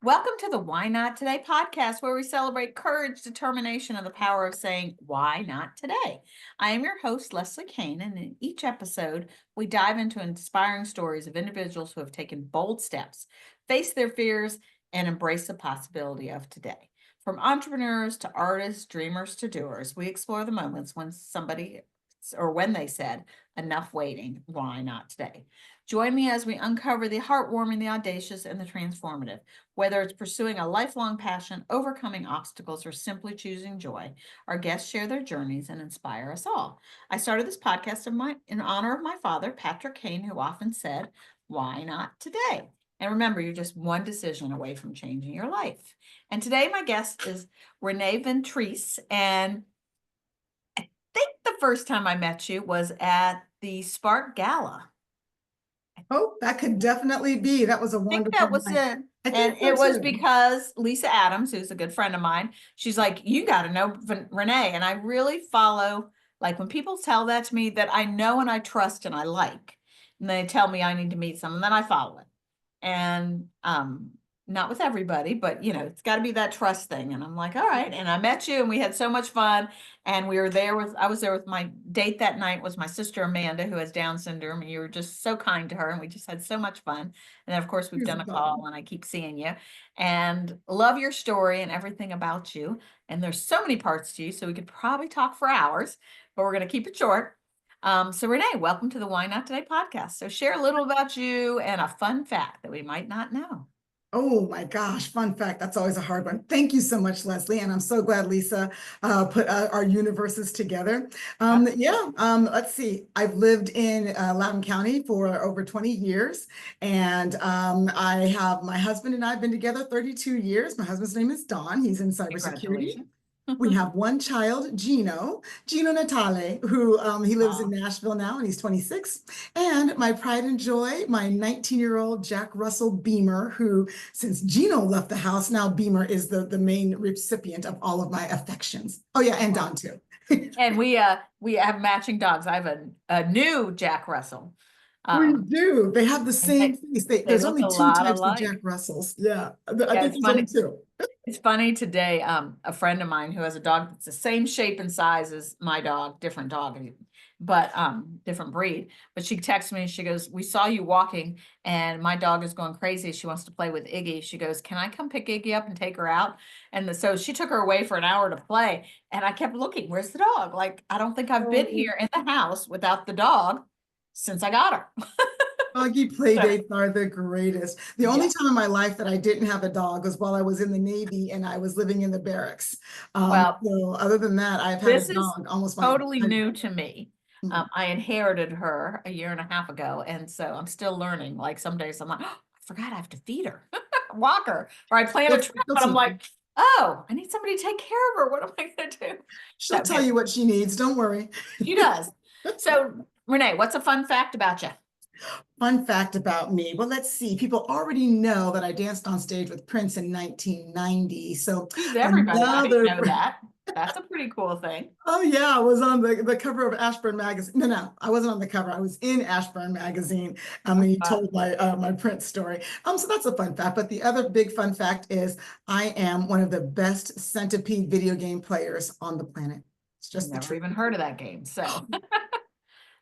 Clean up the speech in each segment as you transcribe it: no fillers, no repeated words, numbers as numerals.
Welcome to the Why Not Today podcast, where we celebrate courage, determination, and the power of saying, why not today? I am your host, Leslie Kane, and in each episode, we dive into inspiring stories of individuals who have taken bold steps, faced their fears, and embraced the possibility of today. From entrepreneurs to artists, dreamers to doers, we explore the moments when when they said, enough waiting, why not today? Join me as we uncover the heartwarming, the audacious, and the transformative. Whether it's pursuing a lifelong passion, overcoming obstacles, or simply choosing joy, our guests share their journeys and inspire us all. I started this podcast in honor of my father, Patrick Kane, who often said, why not today? And remember, you're just one decision away from changing your life. And today, my guest is Renee Ventrice. And I think the first time I met you was at the Spark Gala. Oh, that could definitely be. That was a I think wonderful that was night. it. I And think so it was too. because Lisa Adams, who's a good friend of mine, she's like, you got to know Renee. And I really follow, like when people tell that to me that I know and I trust and I like, and they tell me I need to meet someone, then I follow it. And not with everybody, but it's got to be that trust thing. And I'm like, all right. And I met you and we had so much fun. And I was there with my date that night was my sister Amanda, who has Down syndrome. And you were just so kind to her. And we just had so much fun. And then of course we've Here's done the a problem. call and I keep seeing you and love your story and everything about you. And there's so many parts to you. So we could probably talk for hours, but we're going to keep it short. So Renee, welcome to the Why Not Today podcast. So share a little about you and a fun fact that we might not know. Oh my gosh, fun fact. That's always a hard one. Thank you so much, Leslie. And I'm so glad Lisa put our universes together. Let's see. I've lived in Loudoun County for over 20 years. And I have my husband and I have been together 32 years. My husband's name is Don. He's in cybersecurity. Congratulations. We have one child, Gino Natale, who he lives in Aw. Nashville now, and he's 26. And my pride and joy, my 19-year-old Jack Russell Beamer, who, since Gino left the house, now Beamer is the main recipient of all of my affections. Oh yeah, and Don too. And we have matching dogs. I have a new Jack Russell. We do. They have the And same face. they There's look only a two lot types of Jack alike. Russells. Yeah, I Yeah, think it's there's only funny. two. It's funny today. A friend of mine who has a dog that's the same shape and size as my dog, but different breed. But she texts me and she goes, "We saw you walking, and my dog is going crazy. She wants to play with Iggy." She goes, "Can I come pick Iggy up and take her out?" And so she took her away for an hour to play, and I kept looking, "Where's the dog?" Like I don't think I've been Oh, here in the house without the dog since I got her. doggy play So, dates are the greatest. The only yeah. time in my life that I didn't have a dog was while I was in the Navy and I was living in the barracks. Well, So other than that, I've had a this is dog almost my totally entire new to me. life. I inherited her a year and a half ago, and so I'm still learning. Like some days I'm like, oh, I forgot I have to feed her, walk her, or I plan a It's trip, but I'm guilty. like, oh, I need somebody to take care of her. What am I going to do? She'll So tell yeah, you what she needs. Don't worry. she does. So Renee, what's a fun fact about you? Fun fact about me. Well, let's see. People already know that I danced on stage with Prince in 1990. So Who's everybody? I didn't another know that. That's a pretty cool thing. Oh yeah, I was on the cover of Ashburn magazine. No, I wasn't on the cover. I was in Ashburn magazine. And he told my Prince story. So that's a fun fact. But the other big fun fact is I am one of the best centipede video game players on the planet. It's just the Never truth. even heard of that game, so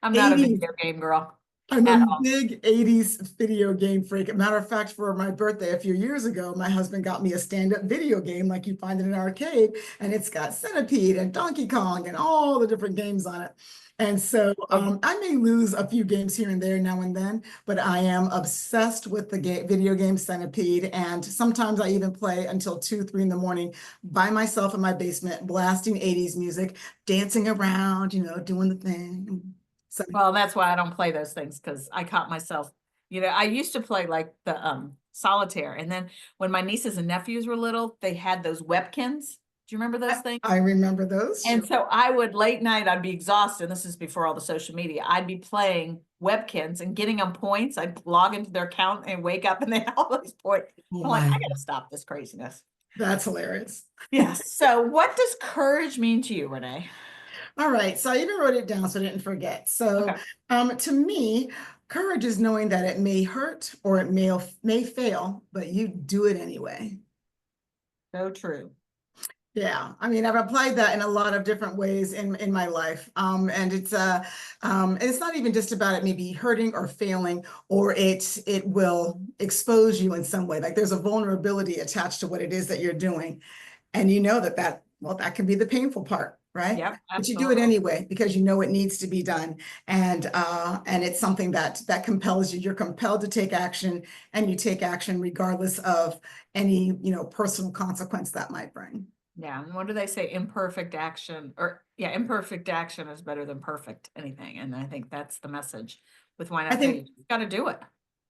I'm not a 80s. video game girl I'm at a all. big 80s video game freak. Matter of fact, for my birthday a few years ago, my husband got me a stand-up video game like you find in an arcade, and it's got Centipede and Donkey Kong and all the different games on it. And so I may lose a few games here and there now and then, but I am obsessed with the video game Centipede. And sometimes I even play until 2, 3 in the morning by myself in my basement, blasting 80s music, dancing around, doing the thing. So Well, that's why I don't play those things because I caught myself. I used to play like the solitaire, and then when my nieces and nephews were little, they had those Webkins. Do you remember those things? I remember those. And Sure. so I would late night, I'd be exhausted. And this is before all the social media. I'd be playing Webkins and getting them points. I'd log into their account and wake up and they had all those points. Oh I'm like, my, I gotta stop this craziness. that's hilarious. Yes. So what does courage mean to you, Renee? All right, so I even wrote it down so I didn't forget. So Okay. to me, Courage is knowing that it may hurt or it may fail, but you do it anyway. So true. Yeah, I mean, I've applied that in a lot of different ways in my life. And it's not even just about it maybe hurting or failing, or it will expose you in some way. Like there's a vulnerability attached to what it is that you're doing. And you know well, that can be the painful part, right? Yep, But you do it absolutely. anyway because you know it needs to be done. And it's something that compels you. You're compelled to take action, and you take action regardless of any, personal consequence that might bring. Yeah, and what do they say? Imperfect action, or yeah, imperfect action is better than perfect anything. And I think that's the message with Why I Not Today. think, You got to do it.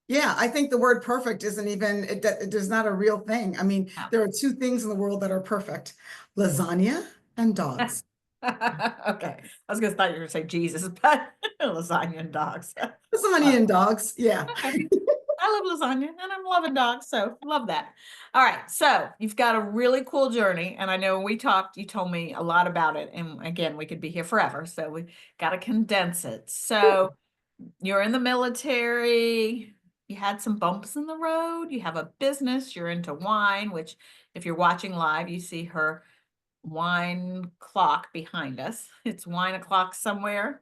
yeah, I think the word perfect isn't even, it is not a real thing. I mean, Yeah. there are two things in the world that are perfect: lasagna and dogs. Okay, I was gonna thought you were gonna say Jesus, but lasagna and dogs. Lasagna Love and dogs, yeah. Okay. I love lasagna and I'm loving dogs, so love that. All right, so you've got a really cool journey, and I know when we talked, you told me a lot about it, and again, we could be here forever, so we got to condense it. So you're in the military, you had some bumps in the road, you have a business, you're into wine, which if you're watching live, you see her wine clock behind us. It's WineauxClock somewhere.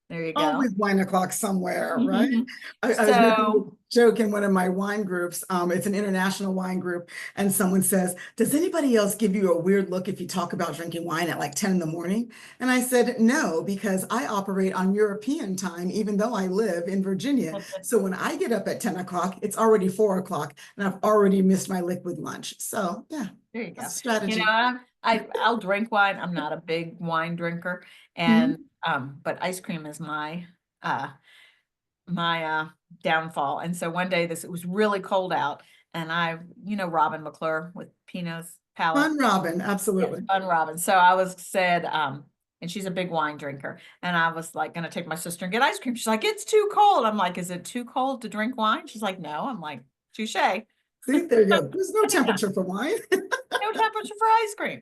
There you go. Always WineauxClock somewhere, right? I was making So a joke in one of my wine groups. It's an international wine group, and someone says, "Does anybody else give you a weird look if you talk about drinking wine at like 10 in the morning?" And I said, "No, because I operate on European time, even though I live in Virginia. So when I get up at 10 o'clock, it's already 4 o'clock, and I've already missed my liquid lunch." So yeah, there you go. that's a strategy. I'll drink wine. I'm not a big wine drinker, and Mhm. but ice cream is uh my downfall. And so one day it was really cold out, and Robin McClure with Pinot's Palate. Fun, Robin, Yes, absolutely. fun Robin. So I was said, and she's a big wine drinker, and I was like gonna take my sister and get ice cream. She's like, "It's too cold." I'm like, "Is it too cold to drink wine?" She's like, "No." I'm like, "Touche." See, there you go. There's no temperature for wine. No temperature for ice cream.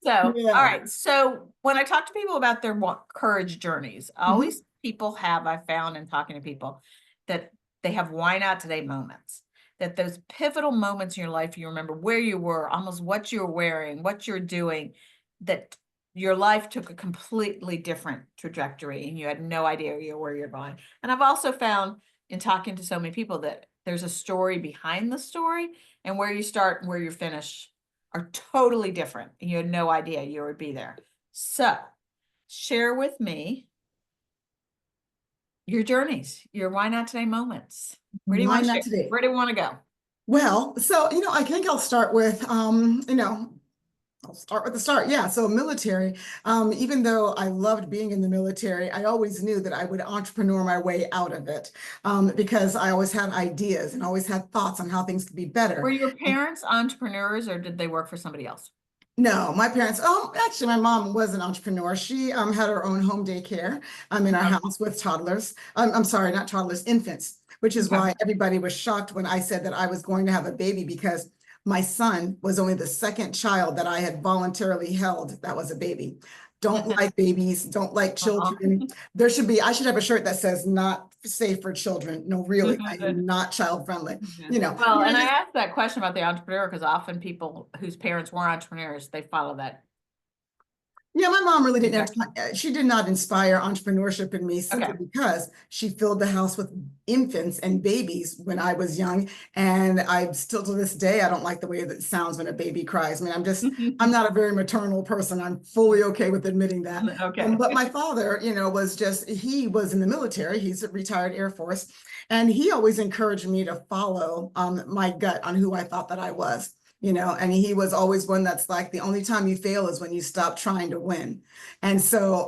So, all Yeah. right. So when I talk to people about their courage journeys, Mhm. always people have, I found in talking to people, that they have why not today moments, that those pivotal moments in your life, you remember where you were, almost what you were wearing, what you're doing, that your life took a completely different trajectory and you had no idea where you're going. And I've also found in talking to so many people that there's a story behind the story, and where you start and where you finish are totally different, and you had no idea you would be there. So share with me your journeys, your why not today moments. Where do you Why want to not share? today? Where do you want to go? Well, so, I think I'll start with, I'll start with the start. Yeah. So military, even though I loved being in the military, I always knew that I would entrepreneur my way out of it, because I always had ideas and always had thoughts on how things could be Were better. your parents entrepreneurs, or did they work for somebody else? No, my parents, actually, my mom was an entrepreneur. She had her own home daycare in our Okay. house with toddlers. I'm sorry, not toddlers, infants, which is Okay. why everybody was shocked when I said that I was going to have a baby, because my son was only the second child that I had voluntarily held that was a baby. Don't like babies, don't like Uh-huh. children. I should have a shirt that says not safe for children. No, really, I am not child friendly. Yeah. You know, Well, I and I just asked that question about the entrepreneur because often people whose parents were entrepreneurs, they follow that Yeah, my mom really didn't trajectory. she did not inspire entrepreneurship in me, simply Okay. because she filled the house with infants and babies when I was young. And I still, to this day, I don't like the way that it sounds when a baby cries. I mean, I'm not a very maternal person. I'm fully okay with admitting that. Okay. But my father, he was in the military. He's a retired Air Force. And he always encouraged me to follow my gut on who I thought that I was. And he was always one that's like, the only time you fail is when you stop trying to win. And so,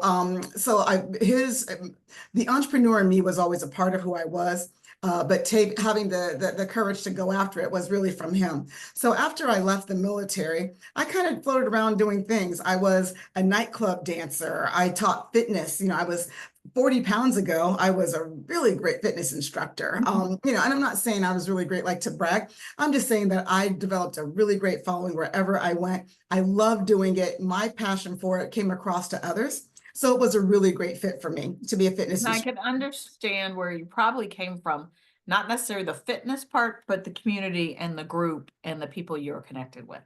the entrepreneur in me was always a part of who I was. But having the courage to go after it was really from him. So after I left the military, I kind of floated around doing things. I was a nightclub dancer. I taught fitness. I was 40 pounds ago, I was a really great fitness instructor. And I'm not saying I was really great, like to brag. I'm just saying that I developed a really great following wherever I went. I love doing it. My passion for it came across to others. So it was a really great fit for me to be a fitness And I instructor. can understand where you probably came from, not necessarily the fitness part, but the community and the group and the people you're connected with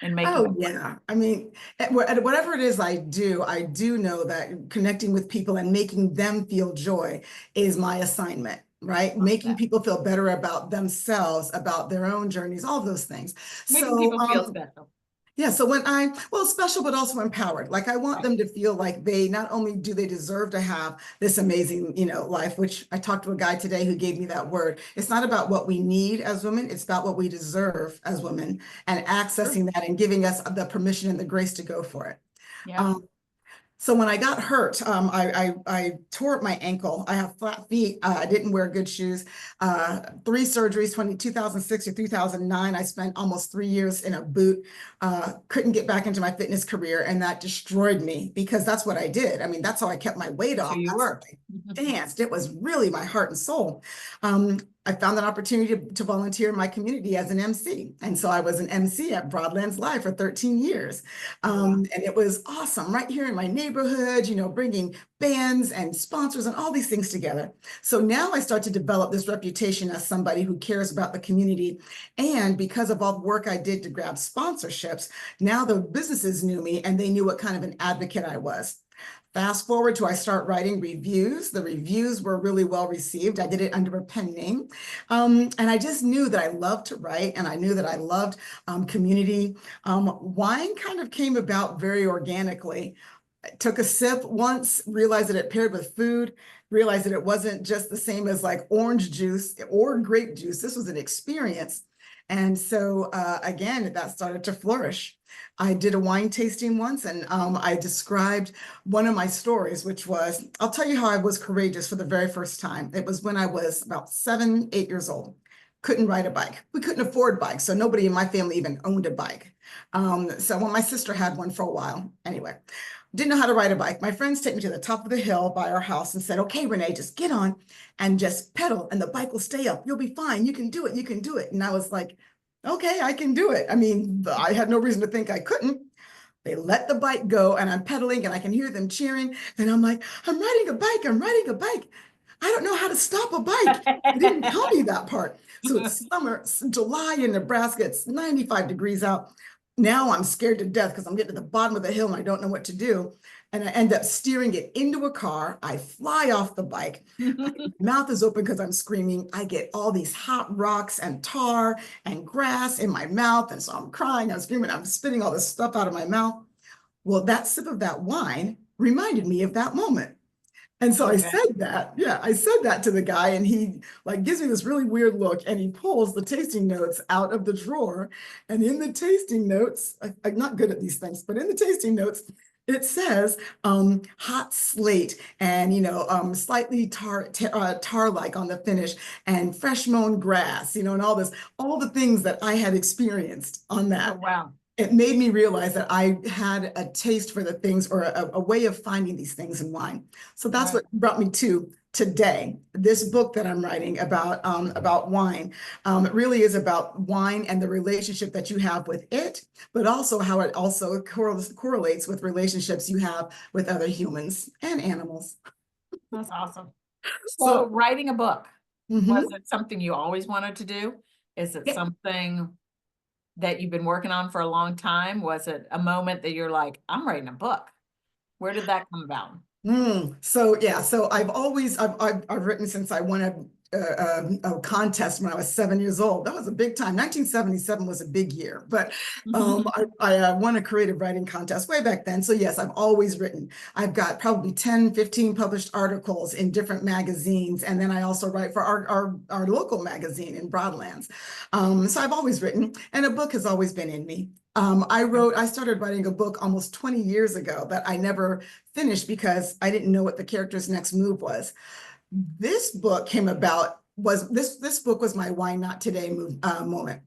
and making Oh, it work. yeah. I mean, at whatever it is I do know that connecting with people and making them feel joy is my assignment, right? Love Making that. people feel better about themselves, about their own journeys, all those things. Making So, people feel special. yeah, so well, special, but also empowered. Like I want Right. them to feel like they not only do they deserve to have this amazing, life, which I talked to a guy today who gave me that word. It's not about what we need as women, it's about what we deserve as women and True. accessing that and giving us the permission and the grace to go for it. Yeah. Um, so when I got hurt, I tore up my ankle. I have flat feet. I didn't wear good shoes. 3 surgeries, 2006 to 2009. I spent almost 3 years in a boot. Couldn't get back into my fitness career, and that destroyed me because that's what I did. I mean, that's how I kept my weight So off. you That's how were. I danced. It was really my heart and soul. I found an opportunity to volunteer in my community as an MC. And so I was an MC at Broadlands Live for 13 years. Wow. And it was awesome right here in my neighborhood, bringing bands and sponsors and all these things together. So now I start to develop this reputation as somebody who cares about the community. And because of all the work I did to grab sponsorships, now the businesses knew me and they knew what kind of an advocate I was. Fast forward to I start writing reviews. The reviews were really well received. I did it under a pen name. And I just knew that I loved to write and I knew that I loved community. Wine kind of came about very organically. I took a sip once, realized that it paired with food, realized that it wasn't just the same as like orange juice or grape juice. This was an experience. And so again, that started to flourish. I did a wine tasting once and I described one of my stories, which was, I'll tell you how I was courageous for the very first time. It was when I was about 7, 8 years old. Couldn't ride a bike. We couldn't afford bikes, so nobody in my family even owned a bike. So when my sister had one for a while, anyway, didn't know how to ride a bike. My friends take me to the top of the hill by our house and said, okay, Renee, just get on and just pedal and the bike will stay up. You'll be fine. You can do it. You can do it. And I was like, okay, I can do it. I mean, I had no reason to think I couldn't. They let the bike go and I'm pedaling and I can hear them cheering. And I'm like, I'm riding a bike. I'm riding a bike. I don't know how to stop a bike. They didn't tell me that part. So it's summer, it's July in Nebraska. It's 95 degrees out. Now I'm scared to death because I'm getting to the bottom of the hill and I don't know what to do. And I end up steering it into a car. I fly off the bike. My mouth is open because I'm screaming. I get all these hot rocks and tar and grass in my mouth. And so I'm crying, I'm screaming, I'm spitting all this stuff out of my mouth. Well, that sip of that wine reminded me of that moment. And so I Okay. said that, yeah, I said that to the guy and he like gives me this really weird look and he pulls the tasting notes out of the drawer. And in the tasting notes, I'm not good at these things, but in the tasting notes, it says hot slate and, slightly tar-like on the finish and fresh mown grass, and all the things that I had experienced on Oh, that. wow. It made me realize that I had a taste for the things or a way of finding these things in wine. So that's Right. what brought me to today. This book that I'm writing about wine, it really is about wine and the relationship that you have with it, but also how it also correlates with relationships you have with other humans and animals. That's awesome. So So, writing a book, was mhm. it something you always wanted to do? Is it Yeah. something that you've been working on for a long time? Was it a moment that you're like, I'm writing a book? Where did that come about? So yeah, so I've written since I won a contest when I was 7 years old. That was a big time. 1977 was a big year, but I won a creative writing contest way back then. So yes, I've always written. I've got probably 10, 15 published articles in different magazines, and then I also write for our local magazine in Broadlands. So I've always written, and a book has always been in me. I started writing a book almost 20 years ago that I never finished because I didn't know what the character's next move was. This book came about this book was my why not today moment.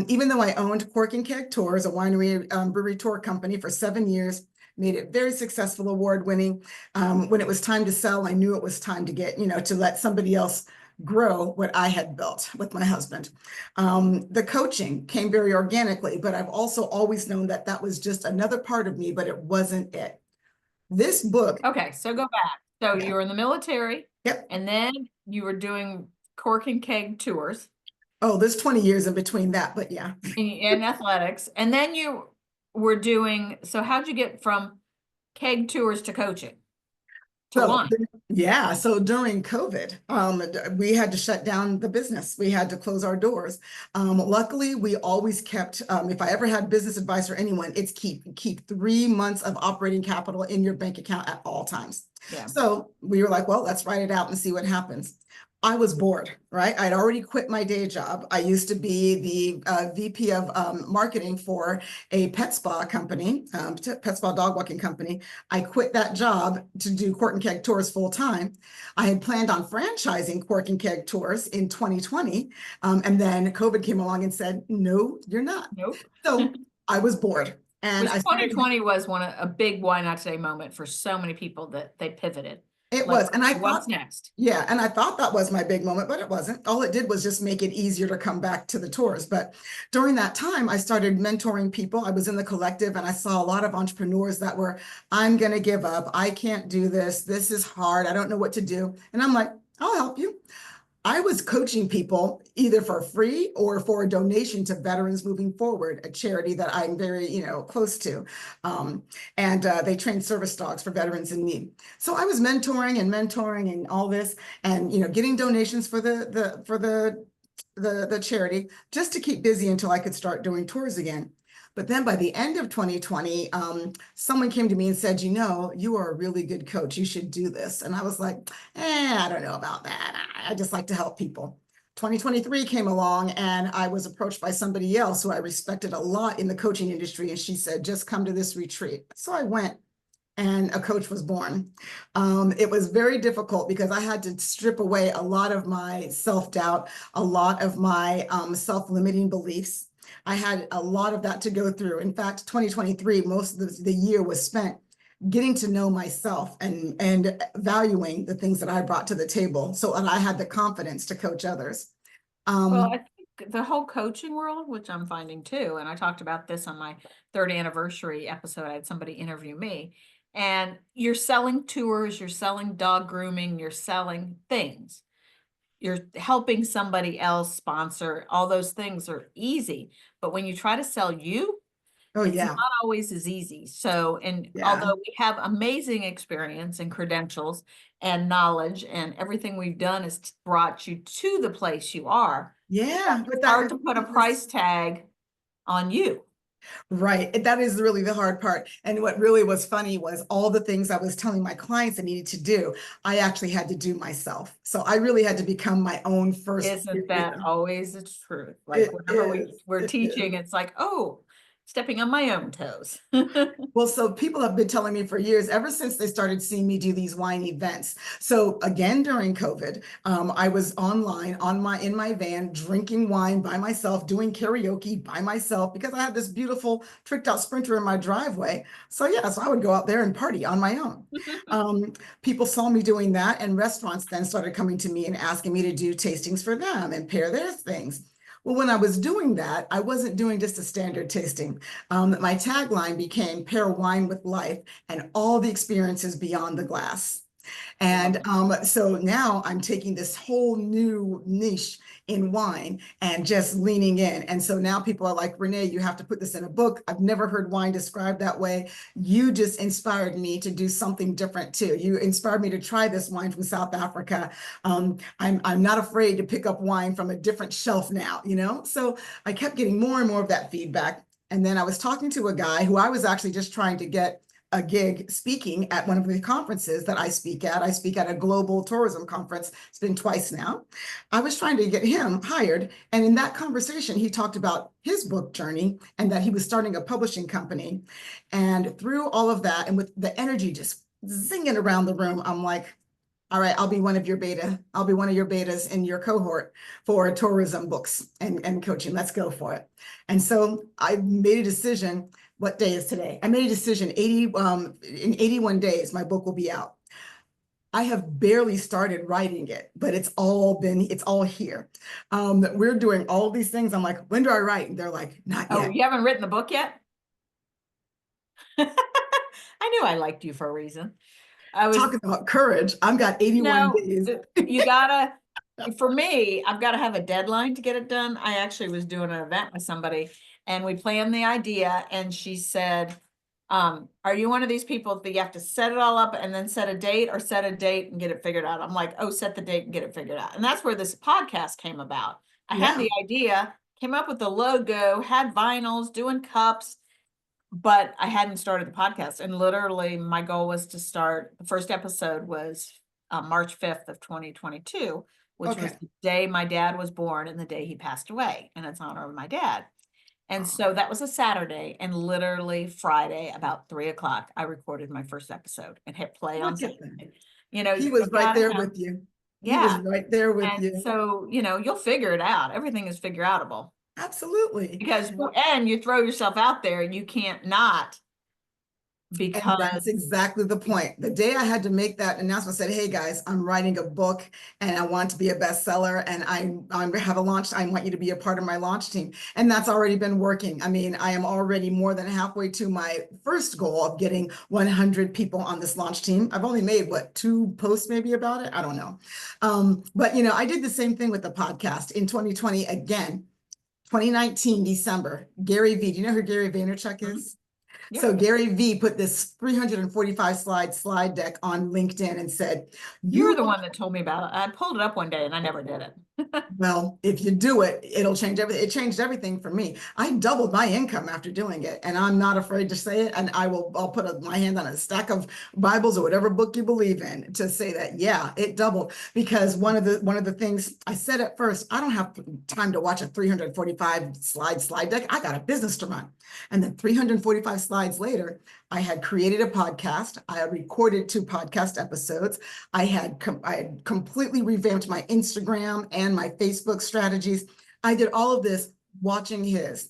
Even though I owned Cork and Keg Tours, a winery brewery tour company for 7 years, made it very successful, award winning. When it was time to sell, I knew it was time to get, to let somebody else grow what I had built with my husband. The coaching came very organically, but I've also always known that that was just another part of me, but it wasn't it. This book, Okay, so go back. So yeah, you were in the military, yep. and then you were doing cork and keg tours Oh, there's 20 years in between that, but yeah. in athletics, and then you were doing. So how'd you get from keg tours to coaching to So, wine? yeah, so during COVID, we had to shut down the business. We had to close our doors. Luckily, we always kept, if I ever had business advice for anyone, it's keep 3 months of operating capital in your bank account at all times. Yeah. So we were like, well, let's write it out and see what happens. I was bored, right? I'd already quit my day job. I used to be the VP of marketing for a pet spa company, pet spa dog walking company. I quit that job to do Cork and Keg tours full time. I had planned on franchising Cork and Keg tours in 2020. And then COVID came along and said, no, you're not. Nope. So I was bored. And Which I started, 2020 was a big why not today moment for so many people that they pivoted. it Like, was, and I what's thought, next? yeah, and I thought that was my big moment, but it wasn't. All it did was just make it easier to come back to the tours. But during that time, I started mentoring people. I was in the collective and I saw a lot of entrepreneurs that were, I'm going to give up. I can't do this. This is hard. I don't know what to do. And I'm like, I'll help you. I was coaching people either for free or for a donation to Veterans Moving Forward, a charity that I'm very, close to. And they train service dogs for veterans in need. So I was mentoring and all this, and getting donations for the charity just to keep busy until I could start doing tours again. But then by the end of 2020, someone came to me and said, you are a really good coach. You should do this. And I was like, I don't know about that. I just like to help people. 2023 came along and I was approached by somebody else who I respected a lot in the coaching industry. And she said, just come to this retreat. So I went. And a coach was born. It was very difficult because I had to strip away a lot of my self-doubt, a lot of my self-limiting beliefs. I had a lot of that to go through. In fact, 2023, most of the year was spent getting to know myself and valuing the things that I brought to the table so that I had the confidence to coach others. Well, I think the whole coaching world, which I'm finding too, and I talked about this on my third anniversary episode, I had somebody interview me, and you're selling tours, you're selling dog grooming, you're selling things. You're helping somebody else sponsor, all those things are easy. But when you try to sell you, oh it's not yeah, always as easy. So, and yeah. although we have amazing experience and credentials and knowledge, and everything we've done has brought you to the place you are, Yeah, but it's hard to put a price tag on you. right. That is really the hard part. And what really was funny was all the things I was telling my clients I needed to do, I actually had to do myself. So I really had to become my own first. Isn't that always the truth? Like It whenever is. we're It is. teaching, it's like, oh, stepping on my own toes. Well, so people have been telling me for years, ever since they started seeing me do these wine events. So again, during COVID, I was online in my van, drinking wine by myself, doing karaoke by myself because I had this beautiful tricked out Sprinter in my driveway. So yeah, so I would go out there and party on my own. People saw me doing that, and restaurants then started coming to me and asking me to do tastings for them and pair their things. Well, when I was doing that, I wasn't doing just a standard tasting. My tagline became pair wine with life and all the experiences beyond the glass. And so now I'm taking this whole new niche in wine and just leaning in. And so now people are like, Renee, you have to put this in a book. I've never heard wine described that way. You just inspired me to do something different too. You inspired me to try this wine from South Africa. I'm not afraid to pick up wine from a different shelf now, So I kept getting more and more of that feedback. And then I was talking to a guy who I was actually just trying to get a gig speaking at one of the conferences that I speak at. I speak at a global tourism conference. It's been twice now. I was trying to get him hired. And in that conversation, he talked about his book journey and that he was starting a publishing company. And through all of that, and with the energy just zinging around the room, I'm like, all right, I'll be one of your beta. I'll be one of your betas in your cohort for tourism books and coaching. Let's go for it. And so I made a decision. What day is today? I made a decision in 81 days, my book will be out. I have barely started writing it, but it's all here. We're doing all these things. I'm like, when do I write? And they're like, not Oh, yet. you haven't written the book yet? I knew I liked you for a reason. I was, Talk about courage. I've got 81 no, days. you gotta, for me, I've got to have a deadline to get it done. I actually was doing an event with somebody and we planned the idea and she said, are you one of these people that you have to set it all up and then set a date, or set a date and get it figured out? I'm like, oh, set the date and get it figured out. And that's where this podcast came about. I had Yeah. the idea, came up with the logo, had vinyls, doing cups, but I hadn't started the podcast. And literally my goal was to start, the first episode was March 5th of 2022, which was Okay. the day my dad was born and the day he passed away. And it's in honor of my dad. And so that was a Saturday, and literally Friday, about 3 o'clock, I recorded my first episode and hit play on Look at that. Saturday. You know, He you was right gotta there have, with you. He was yeah. right there with And you. so, you'll figure it out. Everything is figure outable Absolutely. because, and you throw yourself out there, you can't not, And because that's exactly the point. The day I had to make that announcement, I said, hey guys, I'm writing a book and I want to be a bestseller and I have a launch. I want you to be a part of my launch team. And that's already been working. I mean, I am already more than halfway to my first goal of getting 100 people on this launch team. I've only made, what, 2 posts maybe about it? I don't know. But I did the same thing with the podcast in 2020 again. 2019, December, Gary V. Do you know who Gary Vaynerchuk is? yeah. So Gary V put this 345 slide deck on LinkedIn and said, You were the one that told me about it. I pulled it up one day and I never did it. well, if you do it, it'll change everything. It changed everything for me. I doubled my income after doing it, and I'm not afraid to say it. And I'll put my hand on a stack of Bibles or whatever book you believe in to say that, yeah, it doubled. Because one of the things I said at first, I don't have time to watch a 345 slide deck. I got a business to run. And then 345 slides later, I had created a podcast. I had recorded 2 podcast episodes. I had completely revamped my Instagram and my Facebook strategies. I did all of this watching his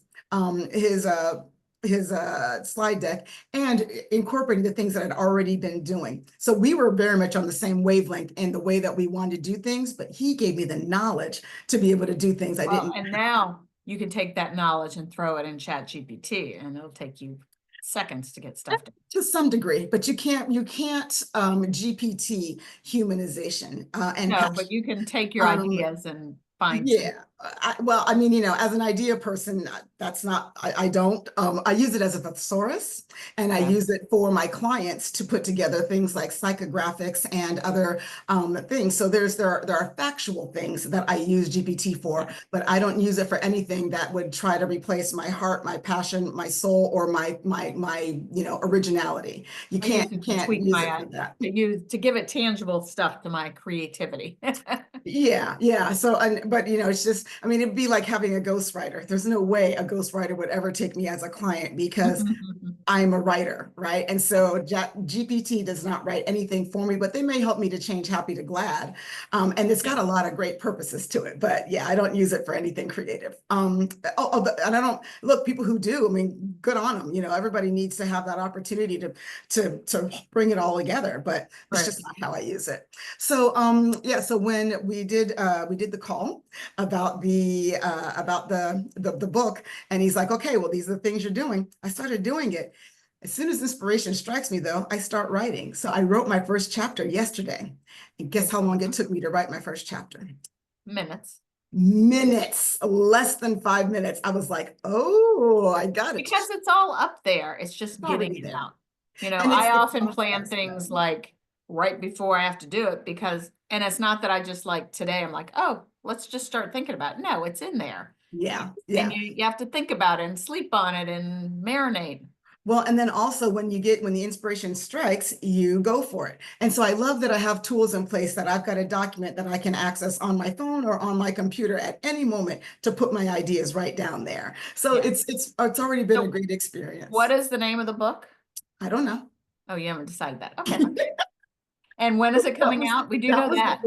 slide deck and incorporating the things that I'd already been doing. So we were very much on the same wavelength in the way that we wanted to do things, but he gave me the knowledge to be able to do things I didn't. And now you can take that knowledge and throw it in Chat GPT and it'll take you seconds to get stuff done. To some degree, but you can't GPT humanization and No, passion. but you can take your ideas and find. Yeah, well, I mean, as an idea person, that's not, I don't, I use it as a thesaurus, and I Yeah. use it for my clients to put together things like psychographics and other things. So there are factual things that I use GPT for, but I don't use it for anything that would try to replace my heart, my passion, my soul, or my originality. You can't use it for that. To give it tangible stuff to my creativity. Yeah. So, but it's just, I mean, it'd be like having a ghostwriter. There's no way a ghostwriter would ever take me as a client because I'm a writer, right? And so GPT does not write anything for me, but they may help me to change happy to glad. And it's got a lot of great purposes to it, but yeah, I don't use it for anything creative. And I don't, look, people who do, I mean, good on them. Everybody needs to have that opportunity to bring it all together, but it's just not how I use it. So, so when we did the call about the book, and he's like, okay, well, these are the things you're doing. I started doing it. As soon as inspiration strikes me, though, I start writing. So I wrote my first chapter yesterday. And guess how long it took me to write my first chapter? Minutes, less than 5 minutes. I was like, oh, I got it. because it's all up there. It's just getting it out. I often plan things like right before I have to do it and it's not that I just like today, I'm like, oh, let's just start thinking about it. No, it's in there. Yeah. And you have to think about it and sleep on it and marinate. Well, and then also when the inspiration strikes, you go for it. And so I love that I have tools in place that I've got a document that I can access on my phone or on my computer at any moment to put my ideas right down there. So it's already been a great experience. What is the name of the book? I don't know. Oh, you haven't decided that. Okay. And when is it coming out? We do know that.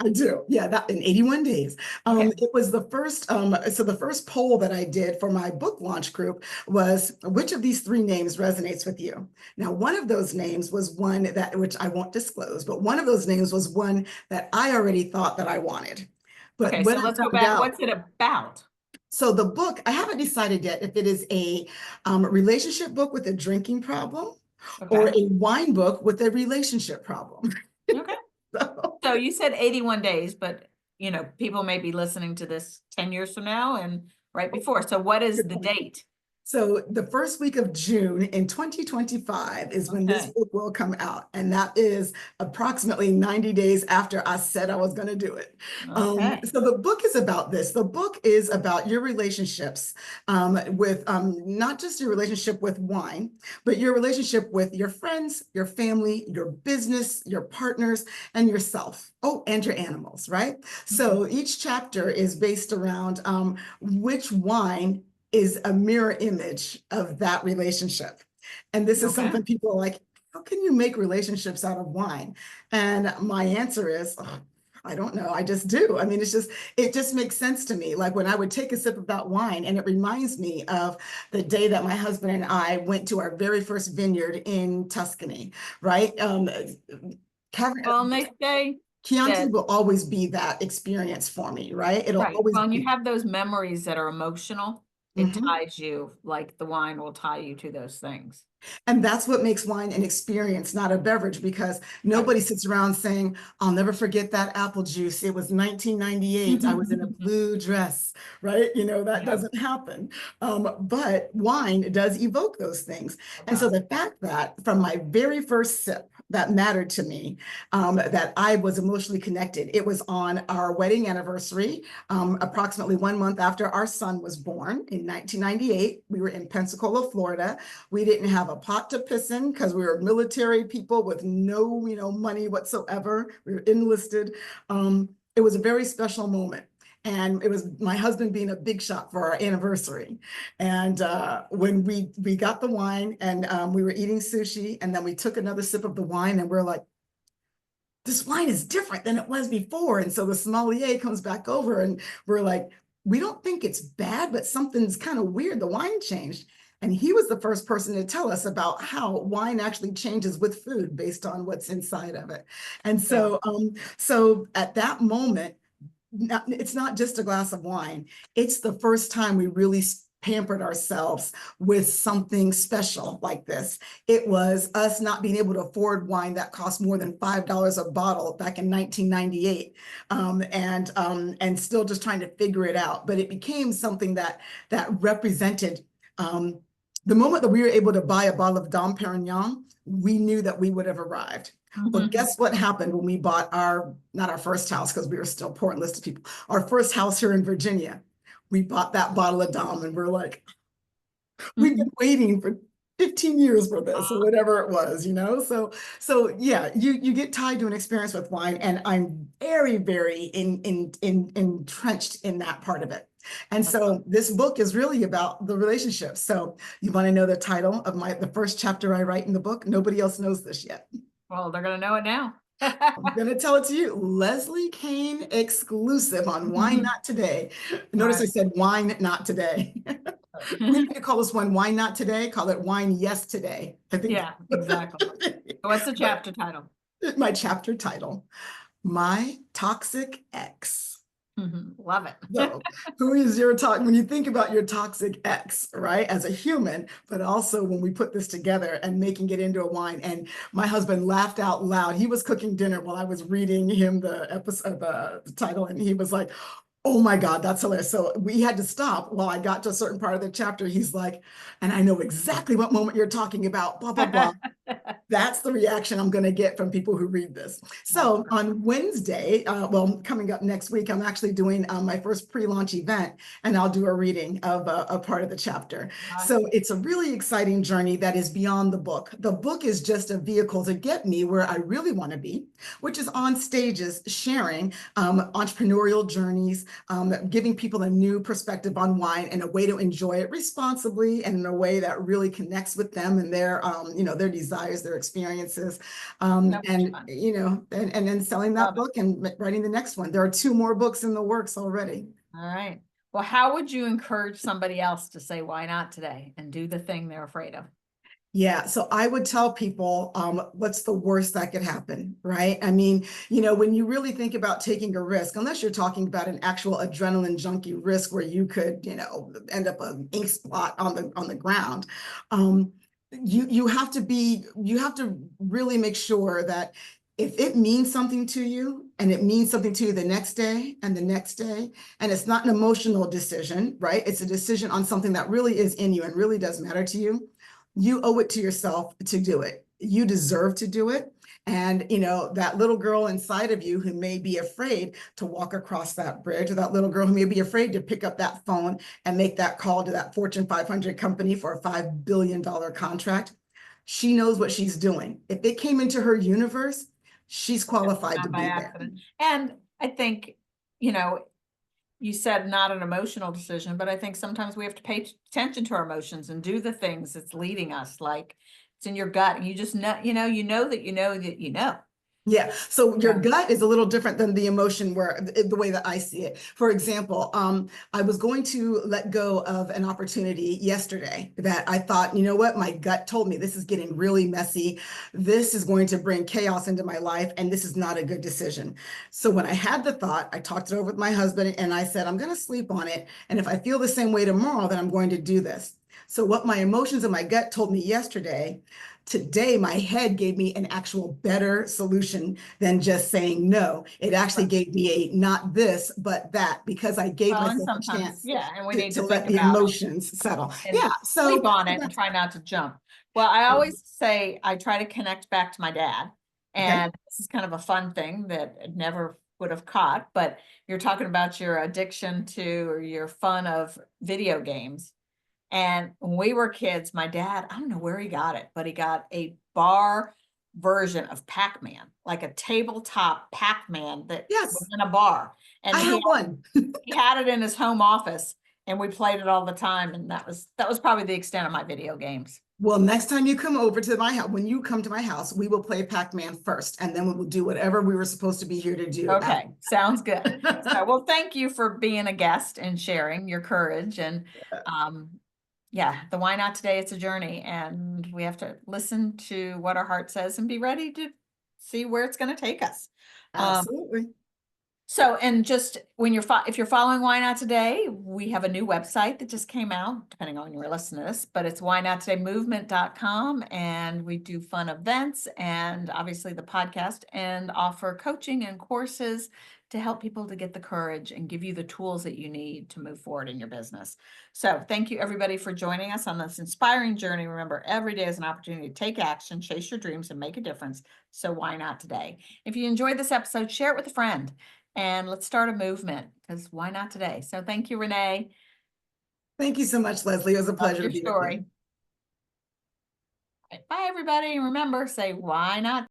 I do. Yeah, that in 81 days. It was the first, so the first poll that I did for my book launch group was, which of these 3 names resonates with you? Now, one of those names was one which I won't disclose, but one of those names was one that I already thought that I wanted. But okay, so let's go back. What's it about? So the book, I haven't decided yet if it is a relationship book with a drinking problem, or Okay. a wine book with a relationship problem. Okay. So, So you said 81 days, but people may be listening to this 10 years from now and right before. So what is good the point. date? So the first week of June in 2025 is when this Okay. book will come out. And that is approximately 90 days after I said I was going to do it. Okay. So the book is about this. The book is about your relationships with not just your relationship with wine, but your relationship with your friends, your family, your business, your partners, and yourself. Oh, and your animals, right? So each chapter is based around which wine is a mirror image of that relationship. And this is Okay. something people are like, how can you make relationships out of wine? And my answer is, oh, I don't know. I just do. I mean, it just makes sense to me. Like when I would take a sip of that wine, and it reminds me of the day that my husband and I went to our very first vineyard in Tuscany, right? Well, and they say Chianti that, will always be that experience for me, right? It'll right. always Well, and you be. have those memories that are emotional. It Mhm. ties you, like the wine will tie you to those things. And that's what makes wine an experience, not a beverage, because Right. nobody sits around saying, I'll never forget that apple juice. It was 1998. I was in a blue dress, right? That Yeah. doesn't happen. But wine does evoke those things. It And so does. the fact that from my very first sip, that mattered to me, that I was emotionally connected. It was on our wedding anniversary, approximately 1 month after our son was born in 1998. We were in Pensacola, Florida. We didn't have a pot to piss in because we were military people with no, money whatsoever. We were enlisted. It was a very special moment. And it was my husband being a big shot for our anniversary. And when we got the wine and we were eating sushi, and then we took another sip of the wine, and we're like, this wine is different than it was before. And so the sommelier comes back over, and we're like, we don't think it's bad, but something's kind of weird. The wine changed. And he was the first person to tell us about how wine actually changes with food based on what's inside of it. And Yeah. so at that moment, it's not just a glass of wine. It's the first time we really pampered ourselves with something special like this. It was us not being able to afford wine that cost more than $5 a bottle back in 1998, and still just trying to figure it out. But it became something that represented the moment that we were able to buy a bottle of Dom Perignon. We knew that we would have arrived. Well, guess what happened when we bought not our first house, because we were still poor and listed people, our first house here in Virginia. We bought that bottle of Dom, and we're like, we've been waiting for 15 years for this, or whatever it was, So yeah, you get tied to an experience with wine, and I'm very, very entrenched in that part of it. And so this book is really about the relationship. So you want to know the title of the first chapter I write in the book? Nobody else knows this yet. Well, they're going to know it now. I'm going to tell it to you. Leslie Kane exclusive on Wine Not Today. Notice I Right. said wine not today. We need to call this one Wine Not Today. Call it Wine Yes Today. I think. Yeah, exactly. What's the chapter title? My chapter title, My Toxic Ex. Love it. So, who is your when you think about your toxic ex, right? As a human, but also when we put this together and making it into a wine. And my husband laughed out loud. He was cooking dinner while I was reading him the episode, the title, and he was like, oh my God, that's hilarious. So we had to stop while I got to a certain part of the chapter. He's like, and I know exactly what moment you're talking about, blah, blah, blah. That's the reaction I'm going to get from people who read this. So on Wednesday, coming up next week, I'm actually doing my first pre-launch event, and I'll do a reading of a part of the chapter. So it's a really exciting journey that is beyond the book. The book is just a vehicle to get me where I really want to be, which is on stages, sharing entrepreneurial journeys, giving people a new perspective on wine and a way to enjoy it responsibly and in a way that really connects with them and their desires, their experiences, and then selling that book and writing the next one. There are 2 more books in the works already. All right. Well, how would you encourage somebody else to say, why not today, and do the thing they're afraid of? Yeah, so I would tell people, what's the worst that could happen, right? I mean, when you really think about taking a risk, unless you're talking about an actual adrenaline junkie risk where you could, end up an ink spot on the ground. you have to really make sure that if it means something to you and it means something to you the next day and the next day, and it's not an emotional decision, right? It's a decision on something that really is in you and really does matter to you. You owe it to yourself to do it. You deserve to do it. And, that little girl inside of you who may be afraid to walk across that bridge, or that little girl who may be afraid to pick up that phone and make that call to that Fortune 500 company for a $5 billion contract, she knows what she's doing. If it came into her universe, she's qualified to Not by be there. accident. And I think, you said not an emotional decision, but I think sometimes we have to pay attention to our emotions and do the things that's leading us. Like it's in your gut. And you just know, you know that you know that you know. Yeah. So your Yeah. gut is a little different than the emotion where the way that I see it. For example, I was going to let go of an opportunity yesterday that I thought, you know what, my gut told me this is getting really messy. This is going to bring chaos into my life, and this is not a good decision. So when I had the thought, I talked it over with my husband and I said, I'm going to sleep on it. And if I feel the same way tomorrow, then I'm going to do this. So what my emotions and my gut told me yesterday, today my head gave me an actual better solution than just saying no. It actually gave me a not this, but that, because I gave Well, and myself a sometimes, chance yeah, and we need to to let think the about emotions settle. and Yeah. sleep So on it and try not to jump. Well, I always say I try to connect back to my dad. okay. And this is kind of a fun thing that I never would have caught, but you're talking about your addiction to or your fun of video games. And when we were kids, my dad, I don't know where he got it, but he got a bar version of Pac-Man, like a tabletop Pac-Man that was Yes, in a bar. And I have one. he had it in his home office and we played it all the time. And that was probably the extent of my video games. Well, next time you come over to my house, when you come to my house, we will play Pac-Man first, and then we will do whatever we were supposed to be here to do. Okay, sounds good. So, well, thank you for being a guest and sharing your courage. And yeah, the why not today, it's a journey, and we have to listen to what our heart says and be ready to see where it's going to take us. Absolutely. So, and just when if you're following Why Not Today, we have a new website that just came out, depending on when you're listening to this, but it's whynotTodayMovement.com, and we do fun events and obviously the podcast, and offer coaching and courses to help people to get the courage and give you the tools that you need to move forward in your business. So thank you everybody for joining us on this inspiring journey. Remember, every day is an opportunity to take action, chase your dreams, and make a difference. So why not today? If you enjoyed this episode, share it with a friend. And let's start a movement, because why not today? So thank you, Renee. Thank you so much, Leslie. It was a pleasure to Your be with story. you. Bye, everybody. And remember, say, why not